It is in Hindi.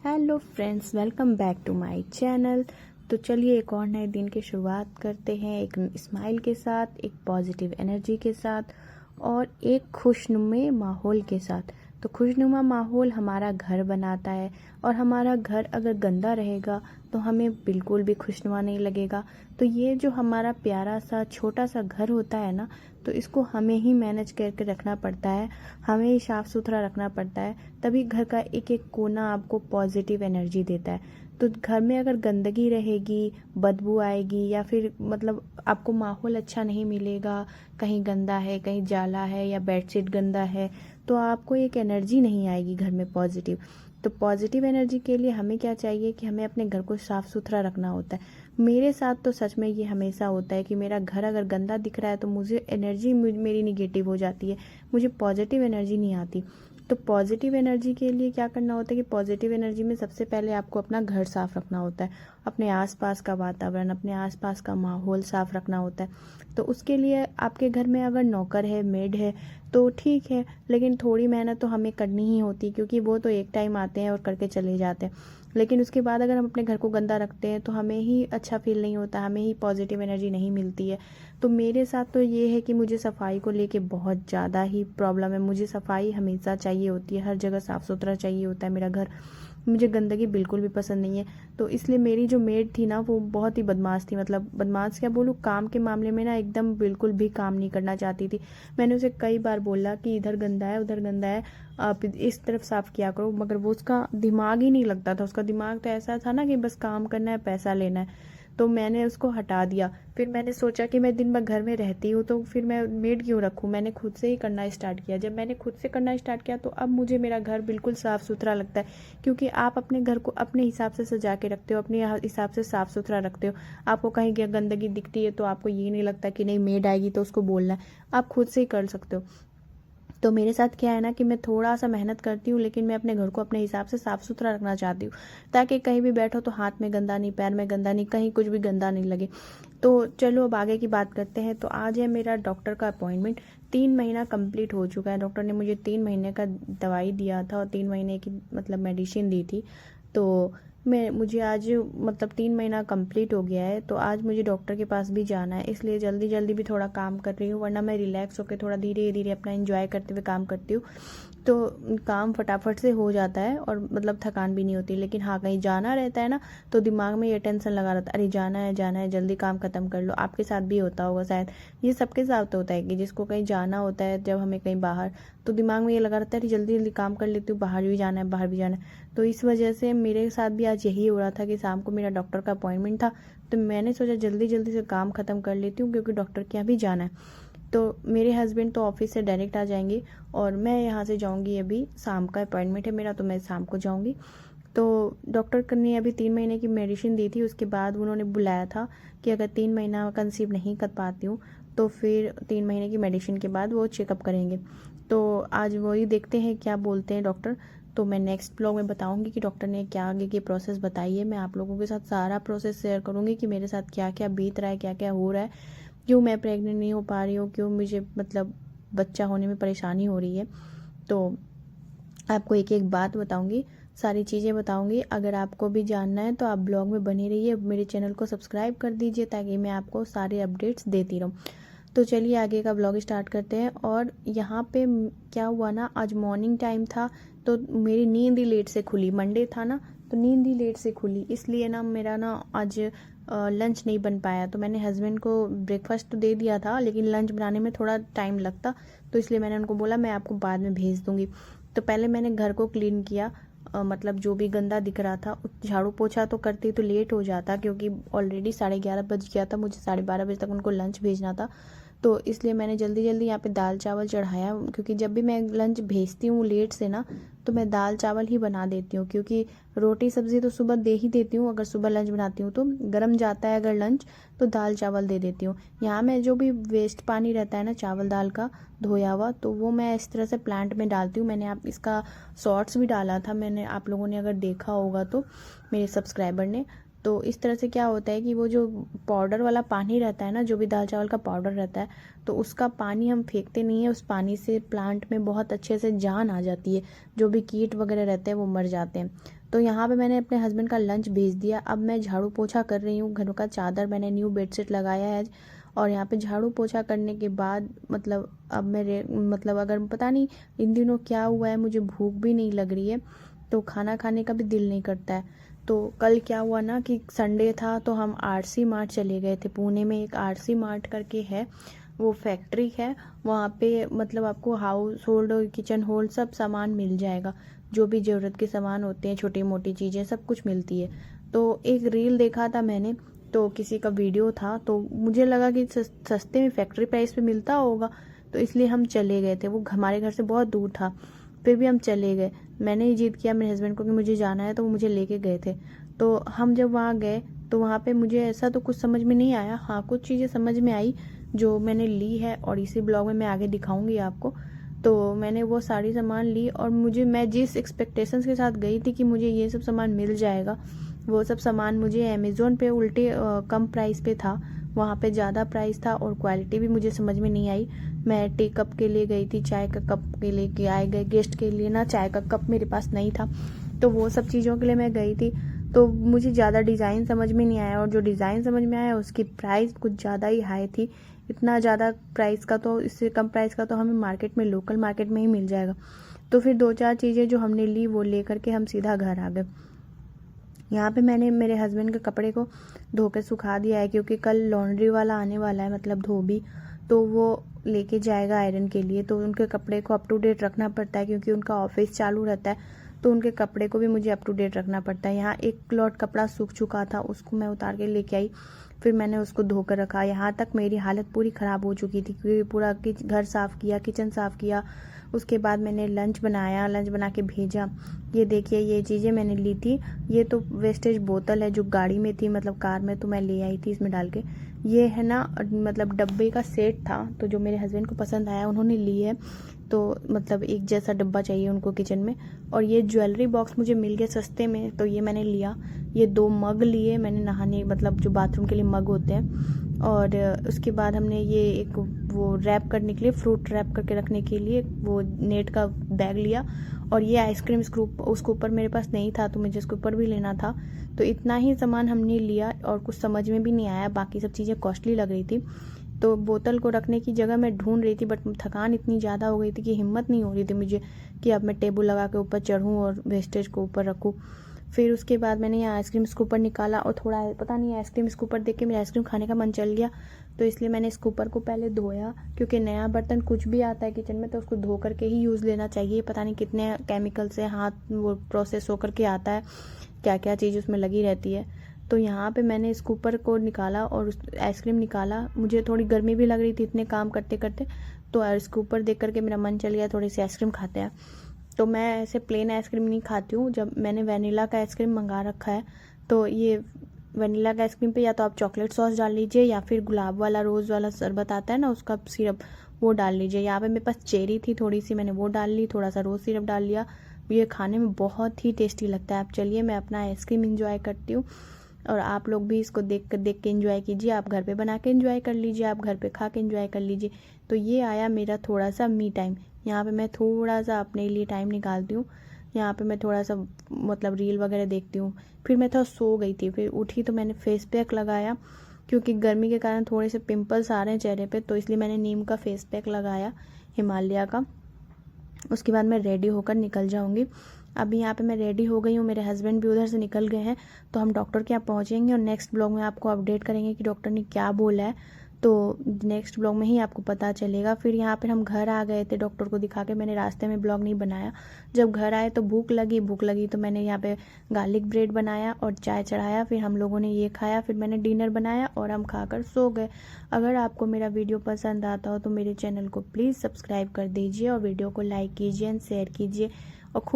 Hello friends, welcome back to my channel. तो चलिए एक और नए दिन की शुरुआत करते हैं, एक स्माइल के साथ, एक पॉजिटिव एनर्जी के साथ और एक खुशनुमा माहौल के साथ। तो खुशनुमा माहौल हमारा घर बनाता है और हमारा घर अगर गंदा रहेगा तो हमें बिल्कुल भी खुशनुमा नहीं लगेगा। तो ये जो हमारा प्यारा सा छोटा सा घर होता है ना, तो इसको हमें ही मैनेज करके रखना पड़ता है, हमें ही साफ़ सुथरा रखना पड़ता है, तभी घर का एक एक कोना आपको पॉजिटिव एनर्जी देता है। तो घर में अगर गंदगी रहेगी, बदबू आएगी या फिर मतलब आपको माहौल अच्छा नहीं मिलेगा, कहीं गंदा है, कहीं जाला है या बेडशीट गंदा है, तो आपको एक एनर्जी नहीं आएगी घर में पॉजिटिव। तो पॉजिटिव एनर्जी के लिए हमें क्या चाहिए कि हमें अपने घर को साफ़ सुथरा रखना होता है। मेरे साथ तो सच में ये हमेशा होता है कि मेरा घर अगर गंदा दिख रहा है तो मुझे एनर्जी मेरी निगेटिव हो जाती है, मुझे पॉजिटिव एनर्जी नहीं आती। तो पॉजिटिव एनर्जी के लिए क्या करना होता है कि पॉजिटिव एनर्जी में सबसे पहले आपको अपना घर साफ़ रखना होता है, अपने आसपास का वातावरण, अपने आसपास का माहौल साफ़ रखना होता है। तो उसके लिए आपके घर में अगर नौकर है, मेड है तो ठीक है, लेकिन थोड़ी मेहनत तो हमें करनी ही होती है क्योंकि वो तो एक टाइम आते हैं और करके चले जाते हैं। लेकिन उसके बाद अगर हम अपने घर को गंदा रखते हैं तो हमें ही अच्छा फील नहीं होता, हमें ही पॉजिटिव एनर्जी नहीं मिलती है। तो मेरे साथ तो ये है कि मुझे सफाई को लेके बहुत ज़्यादा ही प्रॉब्लम है, मुझे सफाई हमेशा चाहिए होती है, हर जगह साफ़ सुथरा चाहिए होता है मेरा घर, मुझे गंदगी बिल्कुल भी पसंद नहीं है। तो इसलिए मेरी जो मेड थी ना वो बहुत ही बदमाश थी, मतलब बदमाश क्या बोलूँ, काम के मामले में ना एकदम बिल्कुल भी काम नहीं करना चाहती थी। मैंने उसे कई बार बोला कि इधर गंदा है, उधर गंदा है, आप इस तरफ साफ़ किया करो, मगर वो उसका दिमाग ही नहीं लगता था। उसका दिमाग तो ऐसा था ना कि बस काम करना है, पैसा लेना है। तो मैंने उसको हटा दिया। फिर मैंने सोचा कि मैं दिन भर घर में रहती हूँ तो फिर मैं मेड क्यों रखूँ, मैंने खुद से ही करना स्टार्ट किया। जब मैंने खुद से करना स्टार्ट किया तो अब मुझे मेरा घर बिल्कुल साफ़ सुथरा लगता है, क्योंकि आप अपने घर को अपने हिसाब से सजा के रखते हो, अपने हिसाब से साफ़ सुथरा रखते हो। आपको कहीं गंदगी दिखती है तो आपको ये नहीं लगता कि नहीं मेड आएगी तो उसको बोलना है, आप खुद से ही कर सकते हो। तो मेरे साथ क्या है ना कि मैं थोड़ा सा मेहनत करती हूँ, लेकिन मैं अपने घर को अपने हिसाब से साफ़ सुथरा रखना चाहती हूँ, ताकि कहीं भी बैठो तो हाथ में गंदा नहीं, पैर में गंदा नहीं, कहीं कुछ भी गंदा नहीं लगे। तो चलो अब आगे की बात करते हैं। तो आज है मेरा डॉक्टर का अपॉइंटमेंट, 3 महीना कंप्लीट हो चुका है। डॉक्टर ने मुझे 3 महीने का दवाई दिया था और 3 महीने की मतलब मेडिसिन दी थी। तो मुझे आज मतलब 3 महीना कंप्लीट हो गया है, तो आज मुझे डॉक्टर के पास भी जाना है, इसलिए जल्दी जल्दी भी थोड़ा काम कर रही हूँ, वरना मैं रिलैक्स होकर थोड़ा धीरे धीरे अपना एंजॉय करते हुए काम करती हूँ। तो काम फटाफट से हो जाता है और मतलब थकान भी नहीं होती। लेकिन हाँ, कहीं जाना रहता है ना तो दिमाग में ये टेंशन लगा रहता है, अरे जाना है जाना है, जल्दी काम खत्म कर लो। आपके साथ भी होता होगा शायद, ये सबके साथ होता है कि जिसको कहीं जाना होता है, जब हमें कहीं बाहर, तो दिमाग में ये लगा रहता है अरे जल्दी जल्दी काम कर लेती हूँ, बाहर भी जाना है, बाहर भी जाना है। तो इस वजह से मेरे साथ भी आज यही हो रहा था कि शाम को मेरा डॉक्टर का अपॉइंटमेंट था, तो मैंने सोचा जल्दी जल्दी से काम ख़त्म कर लेती हूँ क्योंकि डॉक्टर के यहाँ भी जाना है। तो मेरे हस्बैंड तो ऑफिस से डायरेक्ट आ जाएंगे और मैं यहाँ से जाऊँगी, अभी शाम का अपॉइंटमेंट है मेरा तो मैं शाम को जाऊँगी। तो डॉक्टर ने अभी 3 महीने की मेडिसिन दी थी, उसके बाद उन्होंने बुलाया था कि अगर 3 महीना कंसीव नहीं कर पाती हूँ तो फिर 3 महीने की मेडिसिन के बाद वो चेकअप करेंगे। तो आज वही देखते हैं क्या बोलते हैं डॉक्टर। तो मैं नेक्स्ट ब्लॉग में बताऊंगी कि डॉक्टर ने क्या आगे की प्रोसेस बताई है। मैं आप लोगों के साथ सारा प्रोसेस शेयर करूंगी कि मेरे साथ क्या क्या बीत रहा है, क्या क्या हो रहा है, क्यों मैं प्रेग्नेंट नहीं हो पा रही हूँ, क्यों मुझे मतलब बच्चा होने में परेशानी हो रही है। तो आपको एक एक बात बताऊंगी, सारी चीज़ें बताऊंगी। अगर आपको भी जानना है तो आप ब्लॉग में बने रहिए, मेरे चैनल को सब्सक्राइब कर दीजिए ताकि मैं आपको सारे अपडेट्स देती रहूँ। तो चलिए आगे का ब्लॉग स्टार्ट करते हैं। और यहाँ पे क्या हुआ ना, आज मॉर्निंग टाइम था तो मेरी नींद ही लेट से खुली, मंडे था ना तो नींद ही लेट से खुली, इसलिए ना मेरा ना आज लंच नहीं बन पाया। तो मैंने हस्बैंड को ब्रेकफास्ट तो दे दिया था, लेकिन लंच बनाने में थोड़ा टाइम लगता, तो इसलिए मैंने उनको बोला मैं आपको बाद में भेज दूँगी। तो पहले मैंने घर को क्लीन किया, मतलब जो भी गंदा दिख रहा था, झाड़ू पोछा तो करती तो लेट हो जाता क्योंकि ऑलरेडी 11:30 बज गया था, मुझे 12:30 बजे तक उनको लंच भेजना था। तो इसलिए मैंने जल्दी जल्दी यहाँ पे दाल चावल चढ़ाया, क्योंकि जब भी मैं लंच भेजती हूँ लेट से ना तो मैं दाल चावल ही बना देती हूँ, क्योंकि रोटी सब्ज़ी तो सुबह दे ही देती हूँ, अगर सुबह लंच बनाती हूँ तो गर्म जाता है अगर लंच, तो दाल चावल दे देती हूँ। यहाँ मैं जो भी वेस्ट पानी रहता है ना चावल दाल का धोया हुआ, तो वो मैं इस तरह से प्लांट में डालती हूँ। मैंने आप इसका शॉर्ट्स भी डाला था, मैंने आप लोगों ने अगर देखा होगा तो, मेरे सब्सक्राइबर ने। तो इस तरह से क्या होता है कि वो जो पाउडर वाला पानी रहता है ना, जो भी दाल चावल का पाउडर रहता है, तो उसका पानी हम फेंकते नहीं है। उस पानी से प्लांट में बहुत अच्छे से जान आ जाती है, जो भी कीट वगैरह रहते हैं वो मर जाते हैं। तो यहाँ पे मैंने अपने हस्बैंड का लंच भेज दिया। अब मैं झाड़ू पोछा कर रही हूँ। घर का चादर मैंने न्यू बेडशीट लगाया है और यहाँ पे झाड़ू पोछा करने के बाद मतलब अब मेरे मतलब अगर पता नहीं इन दिनों क्या हुआ है, मुझे भूख भी नहीं लग रही है, तो खाना खाने का भी दिल नहीं करता है। तो कल क्या हुआ ना कि संडे था, तो हम आरसी मार्ट चले गए थे। पुणे में एक आरसी मार्ट करके है, वो फैक्ट्री है। वहाँ पे मतलब आपको हाउस होल्ड और किचन होल्ड सब सामान मिल जाएगा, जो भी ज़रूरत के सामान होते हैं, छोटी मोटी चीज़ें सब कुछ मिलती है। तो एक रील देखा था मैंने, तो किसी का वीडियो था, तो मुझे लगा कि सस्ते में फैक्ट्री प्राइस पे मिलता होगा, तो इसलिए हम चले गए थे। वो हमारे घर से बहुत दूर था, फिर भी हम चले गए। मैंने ही जिद किया मेरे हस्बैंड को कि मुझे जाना है, तो वो मुझे लेके गए थे। तो हम जब वहाँ गए तो वहाँ पे मुझे ऐसा तो कुछ समझ में नहीं आया। हाँ, कुछ चीज़ें समझ में आई जो मैंने ली है, और इसी ब्लॉग में मैं आगे दिखाऊंगी आपको। तो मैंने वो सारी सामान ली, और मैं जिस एक्सपेक्टेशंस के साथ गई थी कि मुझे ये सब सामान मिल जाएगा, वो सब सामान मुझे अमेज़ोन पे उल्टे कम प्राइस पे था। वहाँ पे ज़्यादा प्राइस था और क्वालिटी भी मुझे समझ में नहीं आई। मैं टी कप के लिए गई थी, चाय का कप के लिए के आए गए गेस्ट के लिए ना, चाय का कप मेरे पास नहीं था, तो वो सब चीज़ों के लिए मैं गई थी। तो मुझे ज़्यादा डिज़ाइन समझ में नहीं आया, और जो डिज़ाइन समझ में आया उसकी प्राइस कुछ ज़्यादा ही हाई थी। इतना ज़्यादा प्राइस का, तो इससे कम प्राइस का तो हमें मार्केट में, लोकल मार्केट में ही मिल जाएगा। तो फिर 2-4 चीज़ें जो हमने ली वो ले करके हम सीधा घर आ गए। यहाँ पे मैंने मेरे हस्बैंड के कपड़े को धो के सुखा दिया है, क्योंकि कल लॉन्ड्री वाला आने वाला है, मतलब धोबी, तो वो लेके जाएगा आयरन के लिए। तो उनके कपड़े को अप टू डेट रखना पड़ता है, क्योंकि उनका ऑफिस चालू रहता है, तो उनके कपड़े को भी मुझे अप टू डेट रखना पड़ता है। यहाँ एक लॉट कपड़ा सूख चुका था, उसको मैं उतार के लेके आई, फिर मैंने उसको धो कर रखा। यहाँ तक मेरी हालत पूरी ख़राब हो चुकी थी, क्योंकि पूरा घर साफ़ किया, किचन साफ़ किया। उसके बाद मैंने लंच बनाया, लंच बना के भेजा। ये देखिए, ये चीज़ें मैंने ली थी। ये तो वेस्टेज बोतल है जो गाड़ी में थी, मतलब कार में, तो मैं ले आई थी इसमें डाल के। ये है ना, मतलब डब्बे का सेट था, तो जो मेरे हस्बैंड को पसंद आया उन्होंने ली है, तो मतलब एक जैसा डब्बा चाहिए उनको किचन में। और ये ज्वेलरी बॉक्स मुझे मिल गया सस्ते में, तो ये मैंने लिया। ये 2 मग लिए मैंने नहाने, मतलब जो बाथरूम के लिए मग होते हैं। और उसके बाद हमने ये एक वो रैप करने के लिए, फ्रूट रैप करके रखने के लिए वो नेट का बैग लिया। और ये आइसक्रीम स्कूप उसके ऊपर मेरे पास नहीं था, तो मुझे उसके ऊपर भी लेना था। तो इतना ही सामान हमने लिया, और कुछ समझ में भी नहीं आया, बाकी सब चीज़ें कॉस्टली लग रही थी। तो बोतल को रखने की जगह मैं ढूंढ रही थी, बट थकान इतनी ज़्यादा हो गई थी कि हिम्मत नहीं हो रही थी मुझे कि अब मैं टेबल लगा के ऊपर चढ़ूँ और वेस्टेज को ऊपर रखूँ। फिर उसके बाद मैंने ये आइसक्रीम स्कूपर निकाला, और थोड़ा पता नहीं आइसक्रीम स्कूपर देख के मेरा आइसक्रीम खाने का मन चल गया, तो इसलिए मैंने स्कूपर को पहले धोया, क्योंकि नया बर्तन कुछ भी आता है किचन में तो उसको धो करके ही यूज़ लेना चाहिए। पता नहीं कितने केमिकल से हाथ वो प्रोसेस होकर के आता है, क्या क्या चीज़ उसमें लगी रहती है। तो यहाँ पे मैंने स्कूपर को निकाला और आइसक्रीम निकाला। मुझे थोड़ी गर्मी भी लग रही थी इतने काम करते करते, तो स्कूपर देख करके मेरा मन चल गया थोड़ी सी आइसक्रीम खाते हैं। तो मैं ऐसे प्लेन आइसक्रीम नहीं खाती हूँ, जब मैंने वनीला का आइसक्रीम मंगा रखा है। तो ये वनीला का आइसक्रीम पे या तो आप चॉकलेट सॉस डाल लीजिए, या फिर गुलाब वाला रोज़ वाला शरबत आता है ना, उसका सिरप, वो डाल लीजिए। यहाँ पे मेरे पास चेरी थी थोड़ी सी, मैंने वो डाल ली, थोड़ा सा रोज़ सिरप डाल लिया। ये खाने में बहुत ही टेस्टी लगता है। आप चलिए, मैं अपना आइसक्रीम इंजॉय करती हूँ, और आप लोग भी इसको देख के एंजॉय कीजिए। आप घर पे बना के एंजॉय कर लीजिए, आप घर पे खा के एंजॉय कर लीजिए। तो ये आया मेरा थोड़ा सा मी टाइम। यहाँ पे मैं थोड़ा सा अपने लिए टाइम निकालती हूँ। यहाँ पे मैं थोड़ा सा मतलब रील वगैरह देखती हूँ। फिर मैं थोड़ा सो गई थी, फिर उठी तो मैंने फेस पैक लगाया, क्योंकि गर्मी के कारण थोड़े से पिंपल्स आ रहे हैं चेहरे पे, तो इसलिए मैंने नीम का फेस पैक लगाया, हिमालय का। उसके बाद मैं रेडी होकर निकल जाऊँगी। अभी यहाँ पे मैं रेडी हो गई हूँ, मेरे हस्बैंड भी उधर से निकल गए हैं, तो हम डॉक्टर के यहाँ पहुँचेंगे और नेक्स्ट ब्लॉग में आपको अपडेट करेंगे कि डॉक्टर ने क्या बोला है। तो नेक्स्ट ब्लॉग में ही आपको पता चलेगा। फिर यहाँ पर हम घर आ गए थे, डॉक्टर को दिखा के। मैंने रास्ते में ब्लॉग नहीं बनाया। जब घर आए तो भूख लगी तो मैंने यहाँ पे गार्लिक ब्रेड बनाया और चाय चढ़ाया, फिर हम लोगों ने ये खाया, फिर मैंने डिनर बनाया और हम खाकर सो गए। अगर आपको मेरा वीडियो पसंद आता हो तो मेरे चैनल को प्लीज़ सब्सक्राइब कर दीजिए, और वीडियो को लाइक कीजिए एंड शेयर कीजिए, और खूब